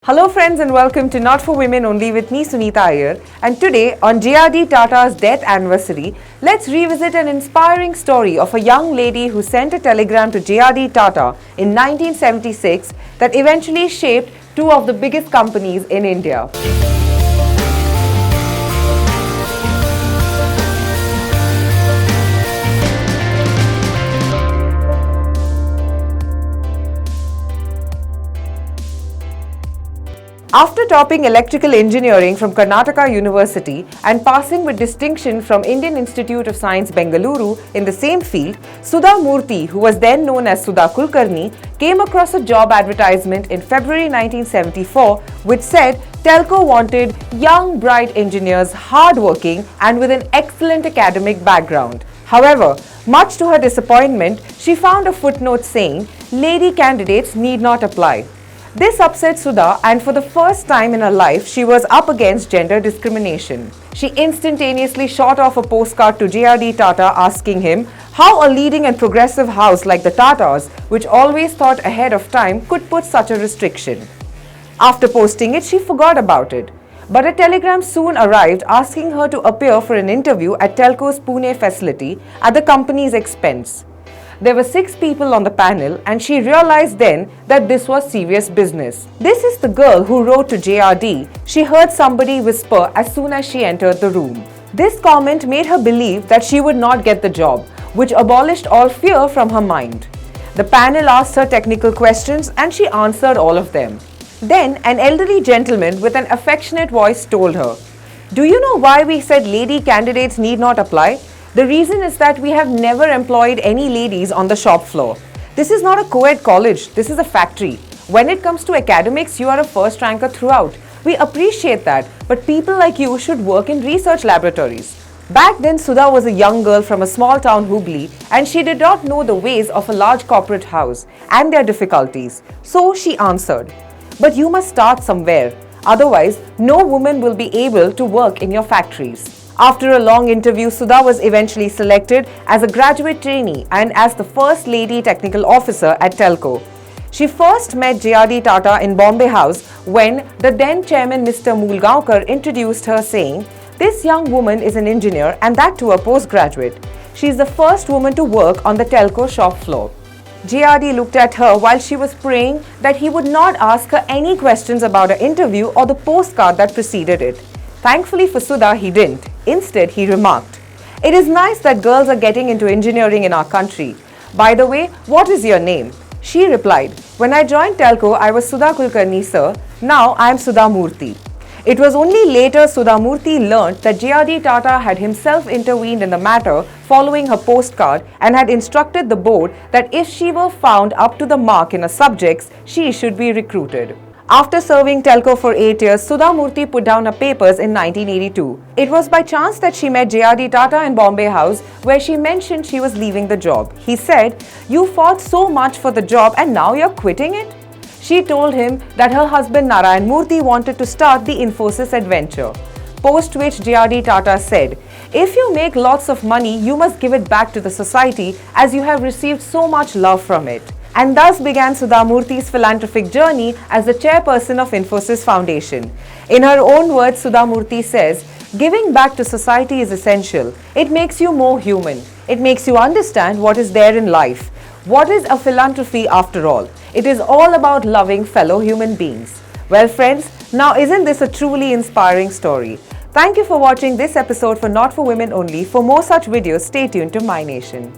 Hello friends and welcome to Not For Women Only with me Sunita Iyer, and today on JRD Tata's death anniversary, let's revisit an inspiring story of a young lady who sent a telegram to JRD Tata in 1976 that eventually shaped two of the biggest companies in India. After topping electrical engineering from Karnataka University and passing with distinction from Indian Institute of Science Bengaluru in the same field, Sudha Murthy, who was then known as Sudha Kulkarni, came across a job advertisement in February 1974 which said telco wanted young, bright engineers, hardworking and with an excellent academic background. However, much to her disappointment, she found a footnote saying, "Lady candidates need not apply." This upset Sudha, and for the first time in her life, she was up against gender discrimination. She instantaneously shot off a postcard to JRD Tata asking him how a leading and progressive house like the Tatas, which always thought ahead of time, could put such a restriction. After posting it, she forgot about it. But a telegram soon arrived asking her to appear for an interview at Telco's Pune facility at the company's expense. There were 6 people on the panel, and she realized then that this was serious business. This is the girl who wrote to JRD. She heard somebody whisper as soon as she entered the room. This comment made her believe that she would not get the job, which abolished all fear from her mind. The panel asked her technical questions and she answered all of them. Then an elderly gentleman with an affectionate voice told her, "Do you know why we said lady candidates need not apply? The reason is that we have never employed any ladies on the shop floor. This is not a co-ed college, this is a factory. When it comes to academics, you are a first ranker throughout. We appreciate that, but people like you should work in research laboratories." Back then, Sudha was a young girl from a small town Hubli, and she did not know the ways of a large corporate house and their difficulties. So she answered, "But you must start somewhere. Otherwise, no woman will be able to work in your factories." After a long interview, Sudha was eventually selected as a graduate trainee and as the first lady technical officer at Telco. She first met JRD Tata in Bombay House when the then chairman Mr. Mulgaonkar introduced her saying, "This young woman is an engineer and that too a postgraduate. She is the first woman to work on the Telco shop floor." JRD looked at her while she was praying that he would not ask her any questions about her interview or the postcard that preceded it. Thankfully for Sudha, he didn't. Instead, he remarked, "It is nice that girls are getting into engineering in our country. By the way, what is your name?" She replied, "When I joined Telco, I was Sudha Kulkarni, sir. Now I am Sudha Murthy." It was only later Sudha Murthy learnt that JRD Tata had himself intervened in the matter following her postcard and had instructed the board that if she were found up to the mark in her subjects, she should be recruited. After serving Telco for 8 years, Sudha Murthy put down her papers in 1982. It was by chance that she met JRD Tata in Bombay House, where she mentioned she was leaving the job. He said, "You fought so much for the job and now you're quitting it?" She told him that her husband Narayan Murthy wanted to start the Infosys adventure. Post which JRD Tata said, "If you make lots of money, you must give it back to the society as you have received so much love from it." And thus began Sudha Murthy's philanthropic journey as the chairperson of Infosys Foundation. In her own words, Sudha Murthy says, "Giving back to society is essential. It makes you more human. It makes you understand what is there in life. What is a philanthropy after all? It is all about loving fellow human beings." Well friends, now isn't this a truly inspiring story? Thank you for watching this episode for Not For Women Only. For more such videos, stay tuned to MyNation.